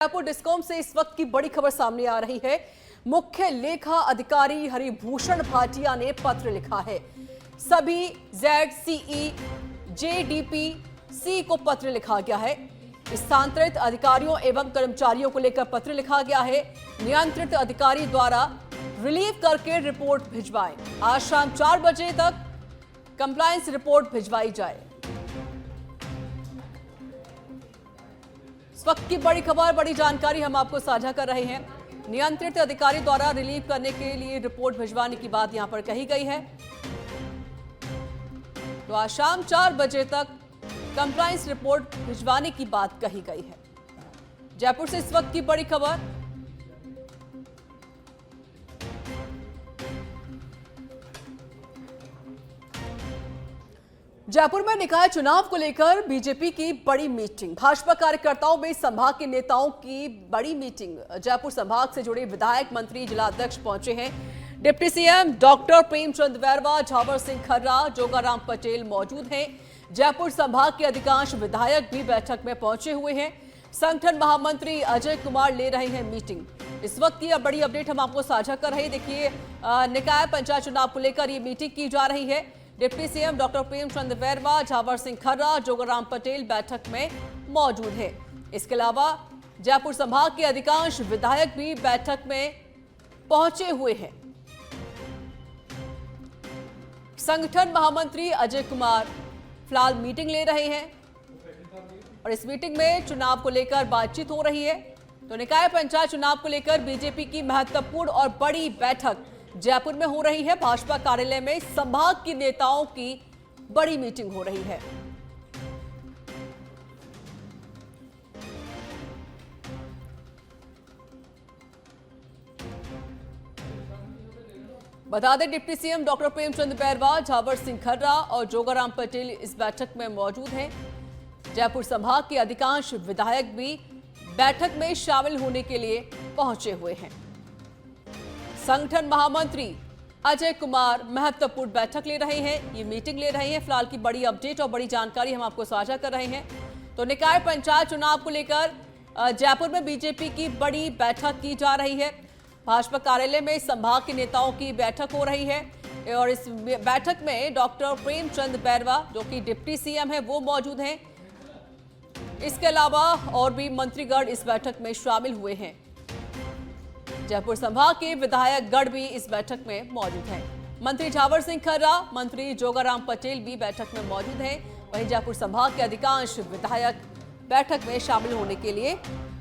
Jaipur discom से इस वक्त की बड़ी खबर सामने आ रही है। मुख्य लेखा अधिकारी हरिभूषण भाटिया ने पत्र लिखा है। सभी ZCE, JDPC को पत्र लिखा गया है। स्थानांतरित अधिकारियों एवं कर्मचारियों को लेकर पत्र लिखा गया है। नियंत्रित अधिकारी द्वारा रिलीव करके रिपोर्ट भिजवाएं। आज शाम 4 बजे तक कंप्लायंस रिपोर्ट भिजवाई जाए। इस वक्त की बड़ी खबर, बड़ी जानकारी हम आपको साझा कर रहे हैं। नियंत्रित अधिकारी द्वारा रिलीव करने के लिए रिपोर्ट भिजवाने की बात यहां पर कही गई है। तो आज शाम 4 बजे तक कंप्लायंस रिपोर्ट भिजवाने की बात कही गई है। जयपुर से इस वक्त की बड़ी खबर। जयपुर में निकाय चुनाव को लेकर बीजेपी की बड़ी मीटिंग। भाजपा कार्यकर्ताओं में संभाग के नेताओं की बड़ी मीटिंग। जयपुर संभाग से जुड़े विधायक, मंत्री, जिलाध्यक्ष पहुंचे हैं। Deputy CM doctor Premchand Bairwa, Jhabar Singh Kharra, Jogaram Patel मौजूद हैं। जयपुर संभाग के अधिकांश विधायक भी बैठक में पहुंचे हुए हैं। संगठन महामंत्री अजय कुमार ले रहे हैं मीटिंग। इस वक्त की बड़ी अपडेट हम आपको साझा कर रहे हैं। देखिए, निकाय पंचायत चुनाव को लेकर ये मीटिंग की जा रही है। Deputy CM doctor Premchand Bairwa, Jhabar Singh Kharra, Jogaram Patel बैठक में मौजूद है। इसके अलावा जयपुर संभाग के अधिकांश विधायक भी बैठक में पहुंचे हुए हैं। संगठन महामंत्री अजय कुमार फिलहाल मीटिंग ले रहे हैं और इस मीटिंग में चुनाव को लेकर बातचीत हो रही है। तो निकाय पंचायत चुनाव को लेकर बीजेपी की महत्वपूर्ण और बड़ी बैठक जयपुर में हो रही है। भाजपा कार्यालय में संभाग के नेताओं की बड़ी मीटिंग हो रही है। बता दें, deputy CM doctor Premchand Bairwa, Jhabar Singh Kharra और जोगाराम पटेल इस बैठक में मौजूद हैं। जयपुर संभाग के अधिकांश विधायक भी बैठक में शामिल होने के लिए पहुंचे हुए हैं। संगठन महामंत्री अजय कुमार महत्वपूर्ण बैठक ले रहे हैं, ये मीटिंग ले रहे हैं। फिलहाल की बड़ी अपडेट और बड़ी जानकारी हम आपको साझा कर रहे हैं। तो निकाय पंचायत चुनाव को लेकर जयपुर में बीजेपी की बड़ी बैठक की जा रही है। भाजपा कार्यालय में संभाग के नेताओं की बैठक हो रही है और इस बैठक में डॉक्टर प्रेमचंद बैरवा, जो कि डिप्टी सीएम है, वो मौजूद हैं। इसके अलावा और भी मंत्रीगण इस बैठक में शामिल हुए हैं। जयपुर संभाग के विधायक गण भी इस बैठक में मौजूद हैं। मंत्री झावर सिंह खर्रा, मंत्री जोगाराम पटेल भी बैठक में मौजूद हैं। वहीं जयपुर संभाग के अधिकांश विधायक बैठक में शामिल होने के लिए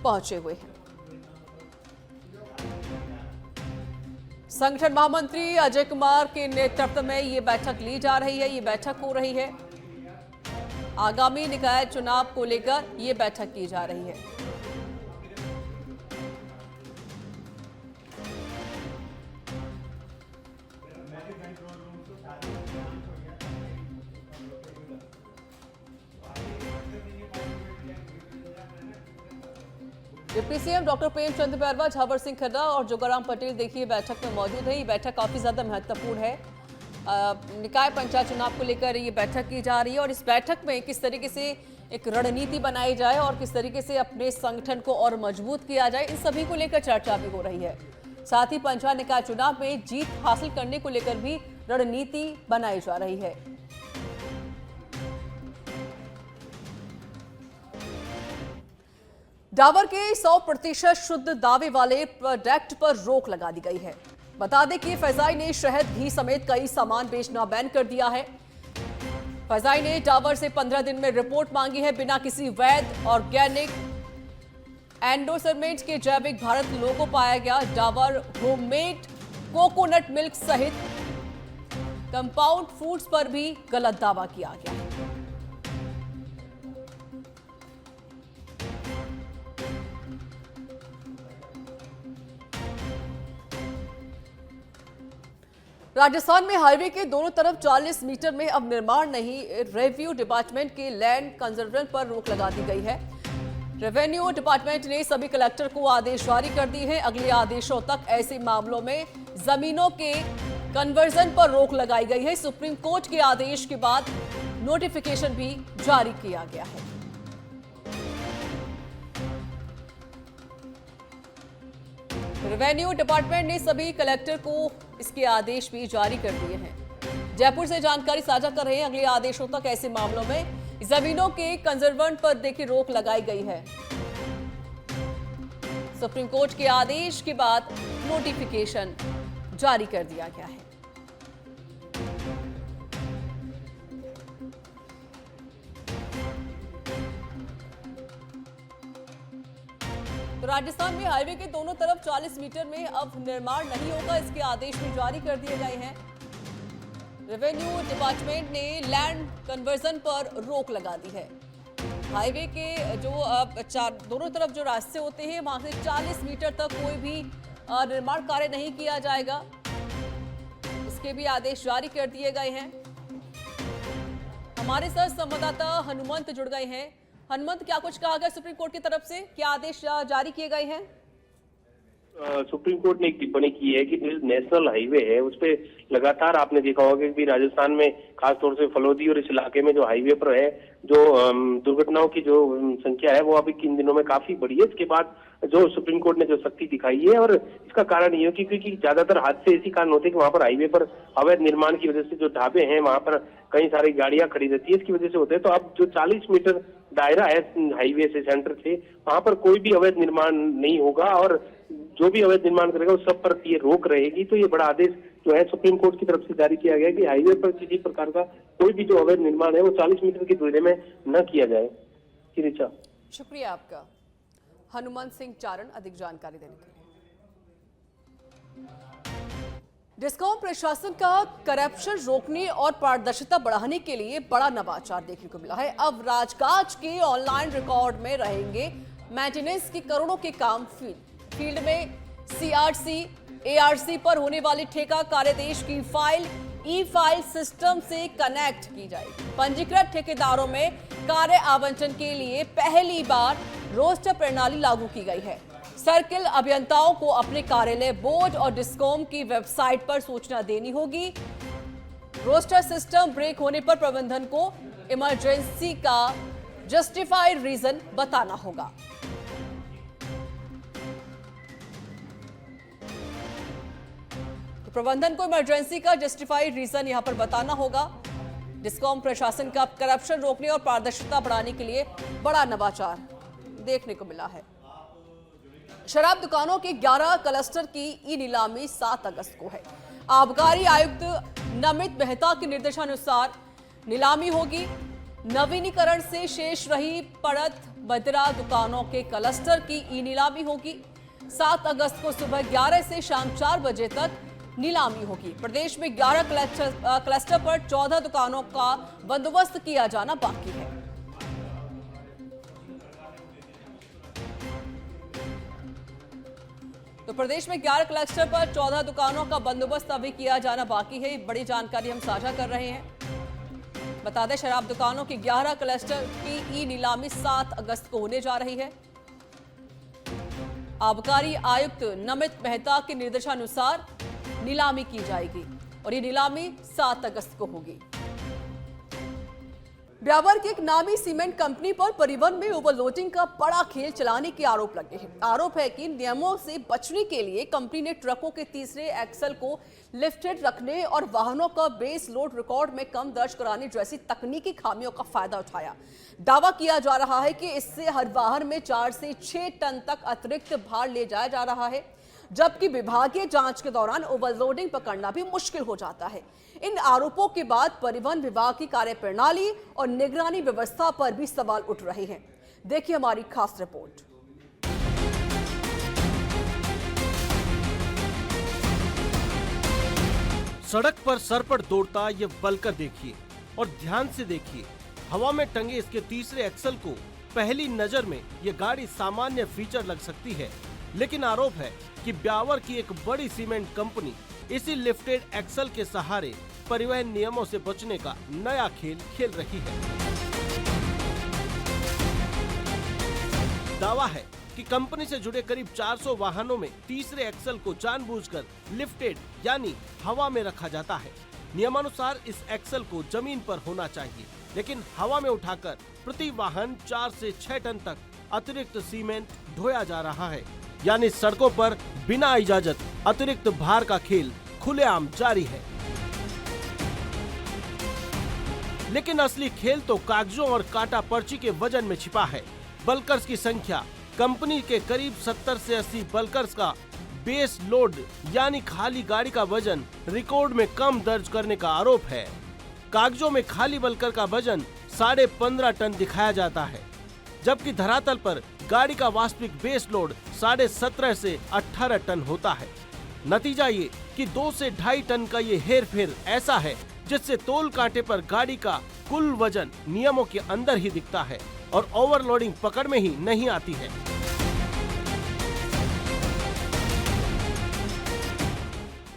पहुंचे हुए हैं। संगठन महामंत्री अजय कुमार के नेतृत्व में ये बैठक ली जा रही है, ये बैठक हो रही है। आगामी निकाय चुनाव को लेकर ये बैठक की जा रही है। Deputy CM doctor Premchand Bairwa, Jhabar Singh Kharra और जोगाराम पटेल देखिए बैठक में मौजूद है। ये बैठक काफी ज्यादा महत्वपूर्ण है। निकाय पंचायत चुनाव को लेकर ये बैठक की जा रही है और इस बैठक में किस तरीके से एक रणनीति बनाई जाए और किस तरीके से अपने संगठन को और मजबूत किया जाए, इन सभी को लेकर चर्चा भी हो रही है। साथ ही पंचायत निकाय चुनाव में जीत हासिल करने को लेकर भी रणनीति बनाई जा रही है। डाबर के 100% शुद्ध दावे वाले प्रोडक्ट पर रोक लगा दी गई है। बता दें कि फैजाई ने शहद, घी समेत कई सामान बेचना बैन कर दिया है। फैजाई ने डाबर से 15 दिन में रिपोर्ट मांगी है। बिना किसी वैध ऑर्गेनिक एंडोसलमेंट के जैविक भारत लोगो पाया गया। डाबर होममेड कोकोनट मिल्क सहित कंपाउंड फूड्स पर भी गलत दावा किया गया है। राजस्थान में हाईवे के दोनों तरफ 40 मीटर में अब निर्माण नहीं। रेवेन्यू डिपार्टमेंट के लैंड कंजर्वेशन पर रोक लगा दी गई है। रेवेन्यू डिपार्टमेंट ने सभी कलेक्टर को आदेश जारी कर दिए हैं। अगले आदेशों तक ऐसे मामलों में जमीनों के कन्वर्जन पर रोक लगाई गई है। सुप्रीम कोर्ट के आदेश के बाद नोटिफिकेशन भी जारी किया गया है। रेवेन्यू डिपार्टमेंट ने सभी कलेक्टर को इसके आदेश भी जारी कर दिए हैं। जयपुर से जानकारी साझा कर रहे हैं। अगले आदेशों तक ऐसे मामलों में जमीनों के कंजर्वेंट पर देखिए रोक लगाई गई है। सुप्रीम कोर्ट के आदेश के बाद नोटिफिकेशन जारी कर दिया गया है। तो राजस्थान में हाईवे के दोनों तरफ 40 मीटर में अब निर्माण नहीं होगा, इसके आदेश भी जारी कर दिए गए हैं। रेवेन्यू डिपार्टमेंट ने लैंड कन्वर्जन पर रोक लगा दी है। हाईवे के जो दोनों तरफ जो रास्ते होते हैं वहां से 40 मीटर तक कोई भी निर्माण कार्य नहीं किया जाएगा, इसके भी आदेश जारी कर दिए गए हैं। हमारे साथ संवाददाता हनुमंत जुड़ गए हैं। हनुमंत, क्या कुछ कहा गया सुप्रीम कोर्ट की तरफ से, क्या आदेश जारी किए गए हैं? सुप्रीम कोर्ट ने एक टिप्पणी की है कि जो नेशनल हाईवे है उस पे लगातार आपने देखा होगा कि राजस्थान में खासतौर से फलोदी और इस इलाके में जो हाईवे पर है जो दुर्घटनाओं की जो संख्या है वो अभी किन दिनों में काफी बढ़ी है। इसके बाद जो सुप्रीम कोर्ट ने जो सख्ती दिखाई है और इसका कारण ये है कि क्योंकि ज्यादातर हादसे इसी कारण होते हैं कि वहां पर हाईवे पर अवैध निर्माण की वजह से जो ढाबे हैं वहां पर कई सारी गाड़ियां खड़ी रहती है, इसकी वजह से होते हैं। तो अब जो 40 मीटर दायरा है हाईवे से सेंटर से, वहां पर कोई भी अवैध निर्माण नहीं होगा और जो भी अवैध निर्माण करेगा उस सब पर ये रोक रहेगी। तो ये बड़ा आदेश जो है सुप्रीम कोर्ट की तरफ से जारी किया गया कि हाईवे पर किसी प्रकार का कोई भी जो अवैध निर्माण है वो 40 मीटर की दूरी में न किया जाए। रिचा, शुक्रिया आपका हनुमंत सिंह चारण अधिक जानकारी देने के लिए। डिस्कॉम प्रशासन का करप्शन रोकने और पारदर्शिता बढ़ाने के लिए बड़ा नवाचार देखने को मिला है। अब राजकाज के ऑनलाइन रिकॉर्ड में रहेंगे मेंटेनेंस के करोड़ों के काम फील्ड में सीआरसी एआरसी पर होने वाली ठेका कार्यदेश की फाइल ई फाइल सिस्टम से कनेक्ट की जाएगी। पंजीकृत ठेकेदारों में कार्य आवंटन के लिए पहली बार रोस्टर प्रणाली लागू की गई है। सर्किल अभियंताओं को अपने कार्यालय, बोर्ड और डिस्कॉम की वेबसाइट पर सूचना देनी होगी। रोस्टर सिस्टम ब्रेक होने पर प्रबंधन को इमरजेंसी का जस्टिफाइड रीजन बताना होगा। तो प्रबंधन को इमरजेंसी का जस्टिफाइड रीजन यहां पर बताना होगा। डिस्कॉम प्रशासन का करप्शन रोकने और पारदर्शिता बढ़ाने के लिए बड़ा नवाचार देखने को मिला है। शराब दुकानों के 11 क्लस्टर की ई नीलामी 7 अगस्त को है। आबकारी आयुक्त नमित मेहता के निर्देशानुसार नीलामी होगी। नवीनीकरण से शेष रही पड़त मदिरा दुकानों के क्लस्टर की ई नीलामी होगी। 7 अगस्त को सुबह 11 से शाम 4 बजे तक नीलामी होगी। प्रदेश में 11 क्लस्टर पर 14 दुकानों का बंदोबस्त किया जाना बाकी है। तो प्रदेश में 11 क्लस्टर पर 14 दुकानों का बंदोबस्त अभी किया जाना बाकी है। बड़ी जानकारी हम साझा कर रहे हैं। बता दें, शराब दुकानों की 11 क्लस्टर की ई नीलामी 7 अगस्त को होने जा रही है। आबकारी आयुक्त नमित मेहता के निर्देशानुसार नीलामी की जाएगी और ये नीलामी 7 अगस्त को होगी। ब्यावर की एक नामी सीमेंट कंपनी पर परिवहन में ओवरलोडिंग का बड़ा खेल चलाने के आरोप लगे हैं। आरोप है कि नियमों से बचने के लिए कंपनी ने ट्रकों के तीसरे एक्सल को लिफ्टेड रखने और वाहनों का बेस लोड रिकॉर्ड में कम दर्ज कराने जैसी तकनीकी खामियों का फायदा उठाया। दावा किया जा रहा है कि इससे हर वाहन में 4 से 6 टन तक अतिरिक्त भार ले जाया जा रहा है, जबकि विभागीय जांच के दौरान ओवरलोडिंग पकड़ना भी मुश्किल हो जाता है। इन आरोपों के बाद परिवहन विभाग की कार्यप्रणाली और निगरानी व्यवस्था पर भी सवाल उठ रहे हैं। देखिए हमारी खास रिपोर्ट। सड़क पर सर पर दौड़ता ये बलकर देखिए और ध्यान से देखिए। हवा में टंगे इसके तीसरे एक्सल को पहली नजर में ये गाड़ी सामान्य फीचर लग सकती है, लेकिन आरोप है कि ब्यावर की एक बड़ी सीमेंट कंपनी इसी लिफ्टेड एक्सल के सहारे परिवहन नियमों से बचने का नया खेल खेल रही है। दावा है कि कंपनी से जुड़े करीब 400 वाहनों में तीसरे एक्सल को जानबूझकर लिफ्टेड यानी हवा में रखा जाता है। नियमानुसार इस एक्सल को जमीन पर होना चाहिए, लेकिन हवा में उठाकर प्रति वाहन 4 से 6 टन तक अतिरिक्त सीमेंट ढोया जा रहा है। यानी सड़कों पर बिना इजाजत अतिरिक्त भार का खेल खुलेआम जारी है। लेकिन असली खेल तो कागजों और काटा पर्ची के वजन में छिपा है। बल्कर्स की संख्या, कंपनी के करीब 70 से 80 बल्कर्स का बेस लोड यानी खाली गाड़ी का वजन रिकॉर्ड में कम दर्ज करने का आरोप है। कागजों में खाली बल्कर का वजन 15.5 टन दिखाया जाता है, जबकि धरातल पर गाड़ी का वास्तविक बेस लोड 17.5 से 18 टन होता है। नतीजा ये कि 2 से 2.5 टन का ये हेरफेर ऐसा है जिससे तोल कांटे पर गाड़ी का कुल वजन नियमों के अंदर ही दिखता है और ओवरलोडिंग पकड़ में ही नहीं आती है।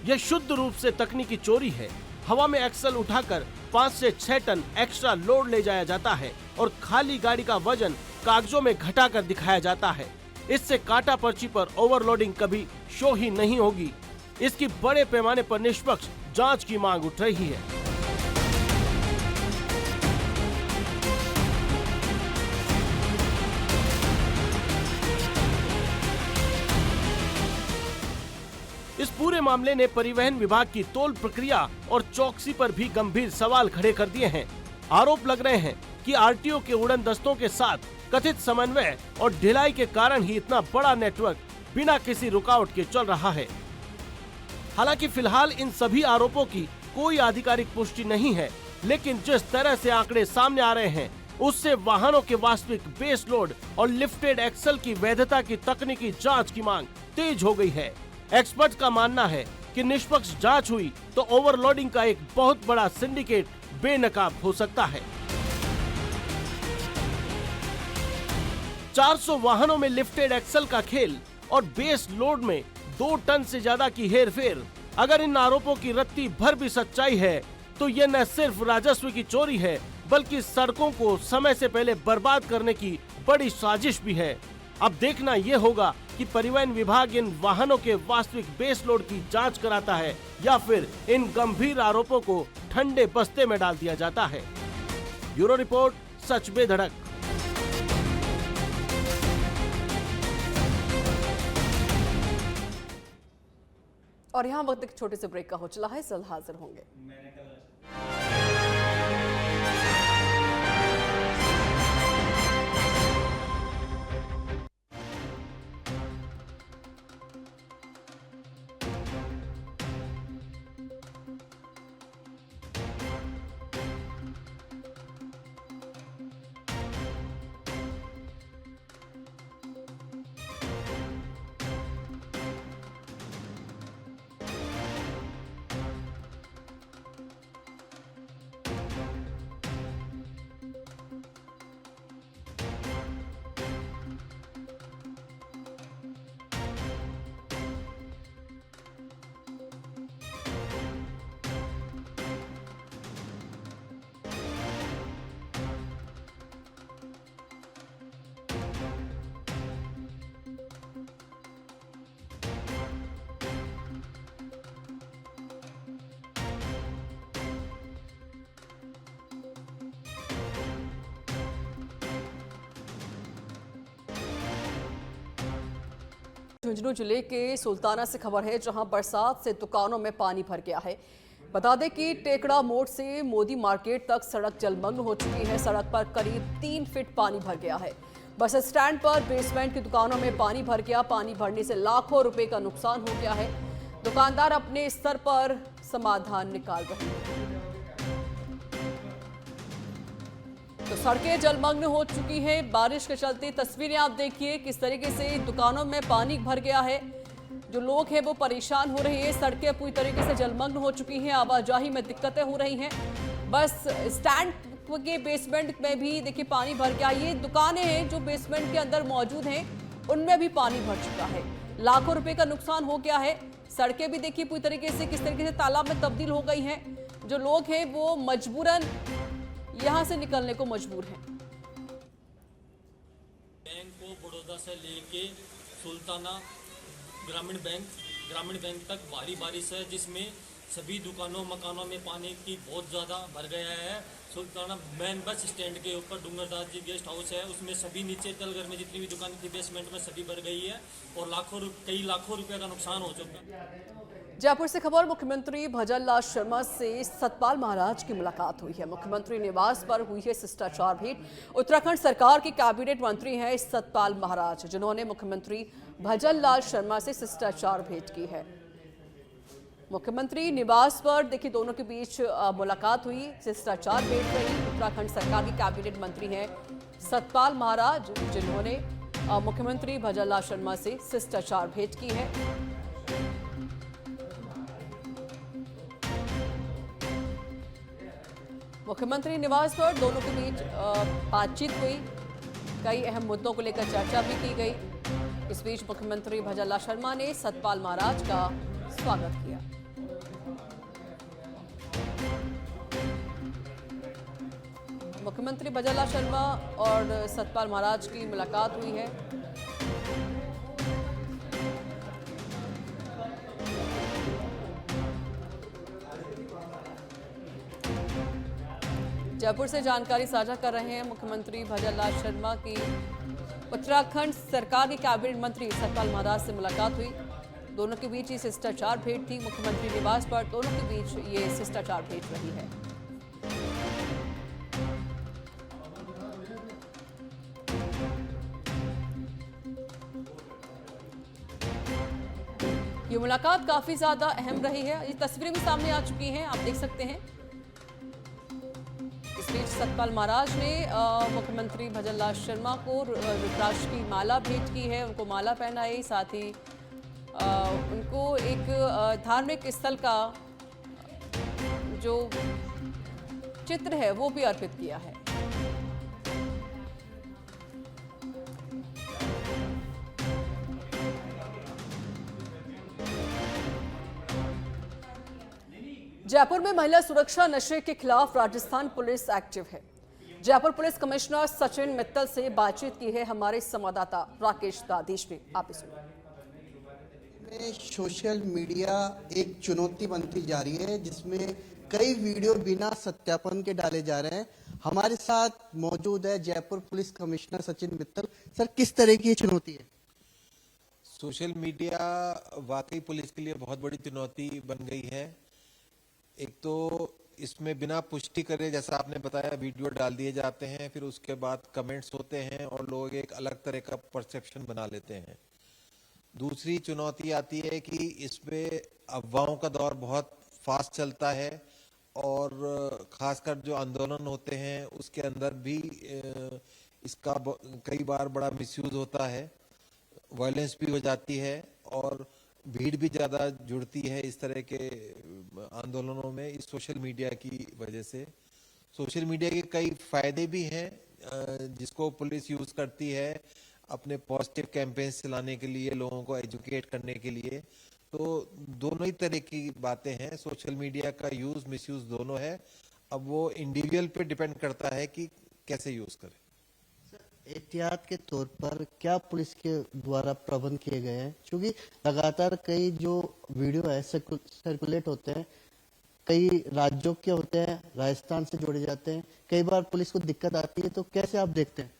यह शुद्ध रूप से तकनीकी चोरी है। हवा में एक्सल उठाकर 5 से 6 टन एक्स्ट्रा लोड ले जाया जाता है और खाली गाड़ी का वजन कागजों में घटाकर दिखाया जाता है। इससे काटा पर्ची पर ओवरलोडिंग कभी शो ही नहीं होगी। इसकी बड़े पैमाने पर निष्पक्ष जांच की मांग उठ रही है। इस पूरे मामले ने परिवहन विभाग की तोल प्रक्रिया और चौकसी पर भी गंभीर सवाल खड़े कर दिए हैं। आरोप लग रहे हैं कि आरटीओ के उड़न दस्तों के साथ कथित समन्वय और ढिलाई के कारण ही इतना बड़ा नेटवर्क बिना किसी रुकावट के चल रहा है। हालांकि फिलहाल इन सभी आरोपों की कोई आधिकारिक पुष्टि नहीं है, लेकिन जिस तरह से आंकड़े सामने आ रहे हैं उससे वाहनों के वास्तविक बेस लोड और लिफ्टेड एक्सल की वैधता की तकनीकी जांच की मांग तेज हो गई है। एक्सपर्ट का मानना है कि निष्पक्ष जांच हुई तो ओवरलोडिंग का एक बहुत बड़ा सिंडिकेट बेनकाब हो सकता है। 400 वाहनों में लिफ्टेड एक्सल का खेल और बेस लोड में 2 टन से ज्यादा की हेरफेर। अगर इन आरोपों की रत्ती भर भी सच्चाई है तो यह न सिर्फ राजस्व की चोरी है, बल्कि सड़कों को समय से पहले बर्बाद करने की बड़ी साजिश भी है। अब देखना यह होगा कि परिवहन विभाग इन वाहनों के वास्तविक बेस लोड की जांच कराता है या फिर इन गंभीर आरोपों को ठंडे बस्ते में डाल दिया जाता है। ब्यूरो रिपोर्ट, सच बेधड़क। और यहाँ वक्त एक छोटे से ब्रेक का हो चला है, जल्द हाजिर होंगे। झुंझुनू जिले के सुल्ताना से खबर है, जहां बरसात से दुकानों में पानी भर गया है। बता दें कि टेकड़ा मोड़ से मोदी मार्केट तक सड़क जलमग्न हो चुकी है। सड़क पर करीब 3 फीट पानी भर गया है। बस स्टैंड पर बेसमेंट की दुकानों में पानी भर गया। पानी भरने से लाखों रुपए का नुकसान हो गया है। दुकानदार अपने स्तर पर समाधान निकाल रहे हैं। तो सड़कें जलमग्न हो चुकी हैं। बारिश के चलते तस्वीरें आप देखिए किस तरीके से दुकानों में पानी भर गया है। जो लोग हैं वो परेशान हो रहे हैं। सड़कें पूरी तरीके से जलमग्न हो चुकी हैं। आवाजाही में दिक्कतें हो रही हैं। बस स्टैंड के बेसमेंट में भी देखिए पानी भर गया। ये दुकानें हैं जो बेसमेंट के अंदर मौजूद हैं, उनमें भी पानी भर चुका है। लाखों रुपए का नुकसान हो गया है। सड़कें भी देखिए पूरी तरीके से किस तरीके से तालाब में तब्दील हो गई हैं। जो लोग हैं वो मजबूरन यहां से निकलने को मजबूर हैं। बैंक को बड़ौदा से लेके सुल्ताना ग्रामीण बैंक तक भारी बारिश है, जिसमें सभी दुकानों मकानों में पानी की बहुत ज़्यादा भर गया है। सुल्ताना मैन बस स्टैंड के ऊपर डूंगरदास जी गेस्ट हाउस है, उसमें सभी नीचे तलघर में जितनी भी दुकान थी बेसमेंट में सभी भर गई है और कई लाखों रुपए का नुकसान हो चुका है। जयपुर से खबर, मुख्यमंत्री भजनलाल शर्मा से सतपाल महाराज की मुलाकात हुई है। मुख्यमंत्री निवास पर हुई है शिष्टाचार भेंट। उत्तराखंड सरकार के कैबिनेट मंत्री हैं सतपाल महाराज, जिन्होंने मुख्यमंत्री भजनलाल शर्मा से शिष्टाचार भेंट की है। मुख्यमंत्री निवास पर देखिए दोनों के बीच मुलाकात हुई, शिष्टाचार भेंट रही। उत्तराखंड सरकार के कैबिनेट मंत्री हैं सतपाल महाराज, जिन्होंने मुख्यमंत्री भजनलाल शर्मा से शिष्टाचार भेंट की है। मुख्यमंत्री निवास पर दोनों के बीच बातचीत हुई, कई अहम मुद्दों को लेकर चर्चा भी की गई। इस बीच मुख्यमंत्री भजनलाल शर्मा ने सतपाल महाराज का स्वागत किया। मुख्यमंत्री भजनलाल शर्मा और सतपाल महाराज की मुलाकात हुई है। जयपुर से जानकारी साझा कर रहे हैं मुख्यमंत्री भजनलाल शर्मा की उत्तराखंड सरकार के कैबिनेट मंत्री सतपाल महाराज से मुलाकात हुई। दोनों के बीच ये शिष्टाचार भेंट थी। मुख्यमंत्री निवास पर दोनों के बीच ये शिष्टाचार भेंट रही है। ये मुलाकात काफी ज्यादा अहम रही है। ये तस्वीरें भी सामने आ चुकी हैं, आप देख सकते हैं। इस बीच सतपाल महाराज ने मुख्यमंत्री भजनलाल शर्मा को रुद्राक्ष की माला भेंट की है, उनको माला पहनाई, साथ ही उनको एक धार्मिक स्थल का जो चित्र है वो भी अर्पित किया है। जयपुर में महिला सुरक्षा नशे के खिलाफ राजस्थान पुलिस एक्टिव है। जयपुर पुलिस कमिश्नर सचिन मित्तल से बातचीत की है हमारे संवाददाता राकेश दाधीश ने। आप इस सोशल मीडिया एक चुनौती बनती जा रही है, जिसमें कई वीडियो बिना सत्यापन के डाले जा रहे हैं। हमारे साथ मौजूद है Jaipur police commissioner Sachin Mittal. Sir, किस तरह की चुनौती है? सोशल मीडिया वाकई पुलिस के लिए बहुत बड़ी चुनौती बन गई है। एक तो इसमें बिना पुष्टि करे, जैसा आपने बताया, वीडियो डाल दिए जाते हैं, फिर उसके बाद कमेंट्स होते हैं और लोग एक अलग तरह का परसेप्शन बना लेते हैं। दूसरी चुनौती आती है कि इसमें अफवाहों का दौर बहुत फास्ट चलता है और खासकर जो आंदोलन होते हैं उसके अंदर भी इसका कई बार बड़ा मिसयूज होता है, वायलेंस भी हो जाती है और भीड़ भी ज़्यादा जुड़ती है इस तरह के आंदोलनों में। इस सोशल मीडिया की वजह से सोशल मीडिया के कई फायदे भी हैं जिसको पुलिस यूज़ करती है अपने पॉजिटिव कैंपेन्स चलाने के लिए, लोगों को एजुकेट करने के लिए। तो दोनों ही तरह की बातें हैं। सोशल मीडिया का यूज़ मिसयूज़ दोनों है। अब वो इंडिविजुअल पे डिपेंड करता है कि कैसे यूज़ करे। एहतियात के तौर पर क्या पुलिस के द्वारा प्रबंध किए गए हैं? क्योंकि लगातार कई जो वीडियो है सर्कुलेट होते हैं, कई राज्यों के होते हैं, राजस्थान से जोड़े जाते हैं, कई बार पुलिस को दिक्कत आती है, तो कैसे आप देखते हैं?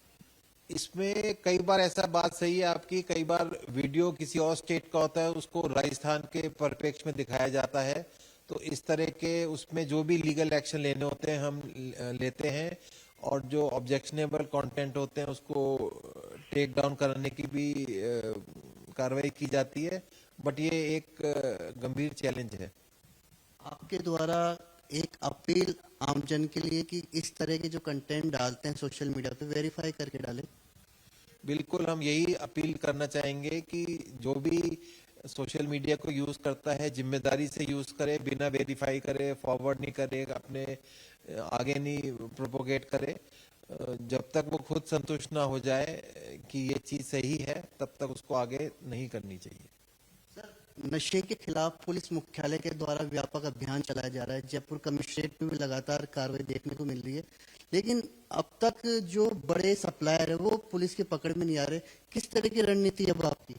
इसमें कई बार ऐसा बात सही है आपकी, कई बार वीडियो किसी और स्टेट का होता है, उसको राजस्थान के परिप्रेक्ष्य में दिखाया जाता है। तो इस तरह के उसमें जो भी लीगल एक्शन लेने होते हैं हम लेते हैं और जो ऑब्जेक्शनेबल कंटेंट होते हैं उसको टेक डाउन करने की भी कार्रवाई की जाती है। बट ये एक गंभीर चैलेंज है। आपके द्वारा एक अपील आमजन के लिए कि इस तरह के जो कंटेंट डालते हैं सोशल मीडिया पे वेरीफाई करके डालें। बिल्कुल, हम यही अपील करना चाहेंगे कि जो भी सोशल मीडिया को यूज करता है जिम्मेदारी से यूज करे, बिना वेरीफाई करे, फॉरवर्ड नहीं करे, अपने आगे नहीं प्रोपोगेट करे। जब तक वो खुद संतुष्ट ना हो जाए कि ये चीज सही है, तब तक उसको आगे नहीं करनी चाहिए। नशे के खिलाफ पुलिस मुख्यालय के द्वारा व्यापक अभियान चलाया जा रहा है। जयपुर कमिश्नरेट में भी लगातार कार्रवाई देखने को मिल रही है, लेकिन अब तक जो बड़े सप्लायर है वो पुलिस की पकड़ में नहीं आ रहे। किस तरह की रणनीति है वो आपकी?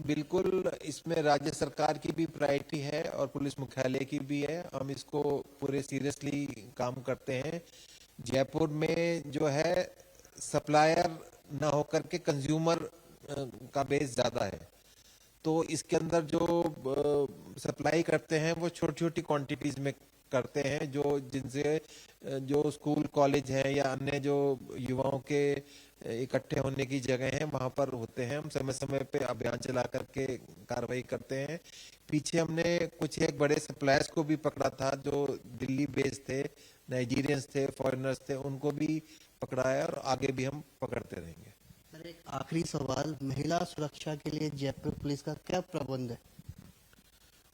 बिल्कुल, इसमें राज्य सरकार की भी प्रायोरिटी है और पुलिस मुख्यालय की भी है। हम इसको पूरे सीरियसली काम करते हैं। जयपुर में जो है सप्लायर ना होकर के कंज्यूमर का बेस ज़्यादा है, तो इसके अंदर जो सप्लाई करते हैं वो छोटी छोटी क्वांटिटीज में करते हैं, जो जिनसे जो स्कूल कॉलेज हैं या अन्य जो युवाओं के इकट्ठे होने की जगह हैं वहां पर होते हैं। हम समय समय पे अभियान चला करके कार्रवाई करते हैं। पीछे हमने कुछ एक बड़े सप्लायर्स को भी पकड़ा था जो दिल्ली बेस्ड थे, नाइजीरियंस थे, फॉरेनर्स थे, उनको भी पकड़ा है और आगे भी हम पकड़ते रहेंगे। सर, एक आखिरी सवाल, महिला सुरक्षा के लिए जयपुर पुलिस का क्या प्रबंध है?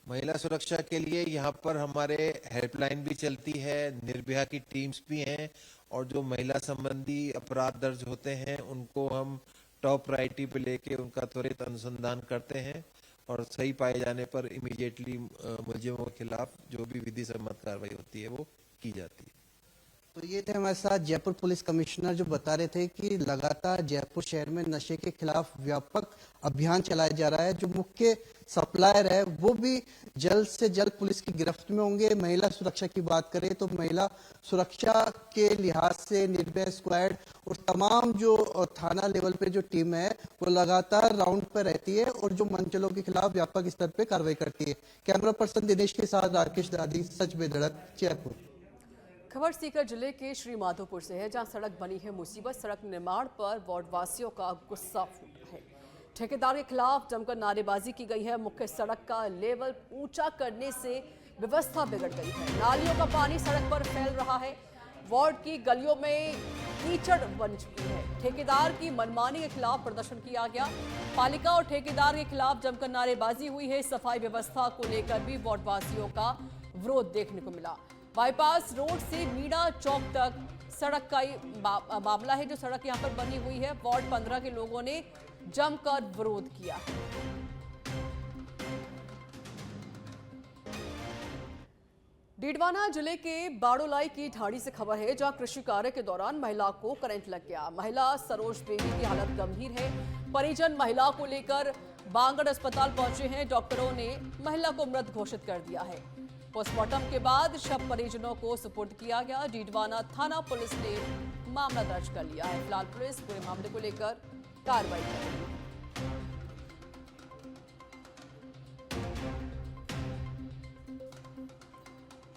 महिला सुरक्षा के लिए यहाँ पर हमारे हेल्पलाइन भी चलती है, निर्भया की टीम्स भी हैं, और जो महिला संबंधी अपराध दर्ज होते हैं उनको हम टॉप प्रायोरिटी पे लेके उनका त्वरित अनुसंधान करते हैं और सही पाए जाने पर इमीडिएटली मुलजिमों के खिलाफ जो भी विधि सम्मत कार्रवाई होती है वो की जाती है। तो ये थे हमारे साथ जयपुर पुलिस कमिश्नर जो बता रहे थे कि लगातार जयपुर शहर में नशे के खिलाफ व्यापक अभियान चलाया जा रहा है। जो मुख्य सप्लायर है वो भी जल्द से जल्द पुलिस की गिरफ्त में होंगे। महिला सुरक्षा की बात करें तो महिला सुरक्षा के लिहाज से निर्भया स्क्वाड और तमाम जो थाना लेवल पे जो टीम है वो लगातार राउंड पर रहती है और जो मंचलों के खिलाफ व्यापक स्तर पे कार्रवाई करती है। कैमरा पर्सन दिनेश के साथ राकेश दादी, सच बेधड़क, जयपुर। खबर सीकर जिले के श्री माधोपुर से है, जहां सड़क बनी है मुसीबत। सड़क निर्माण पर वार्डवासियों का गुस्सा फूटा है। ठेकेदार के खिलाफ जमकर नारेबाजी की गई है। मुख्य सड़क का लेवल ऊंचा करने से व्यवस्था बिगड़ गई है। नालियों का पानी सड़क पर फैल रहा है। वार्ड की गलियों में कीचड़ बन चुकी है। ठेकेदार की मनमानी के खिलाफ प्रदर्शन किया गया। पालिका और ठेकेदार के खिलाफ जमकर नारेबाजी हुई है। सफाई व्यवस्था को लेकर भी वार्डवासियों का विरोध देखने को मिला। बाईपास रोड से मीणा चौक तक सड़क का मामला है, जो सड़क यहां पर बनी हुई है। वार्ड 15 के लोगों ने जमकर विरोध किया है। डीडवाना जिले के बाड़ोलाई की ढाड़ी से खबर है, जहां कृषि कार्य के दौरान महिला को करंट लग गया। महिला सरोज देवी की हालत गंभीर है। परिजन महिला को लेकर बांगड़ अस्पताल पहुंचे हैं। डॉक्टरों ने महिला को मृत घोषित कर दिया है। पोस्टमार्टम के बाद शव परिजनों को सुपुर्द किया गया। डीडवाना थाना पुलिस ने मामला दर्ज कर लिया है। फिलहाल पुलिस पूरे मामले को लेकर कार्रवाई कर रही है।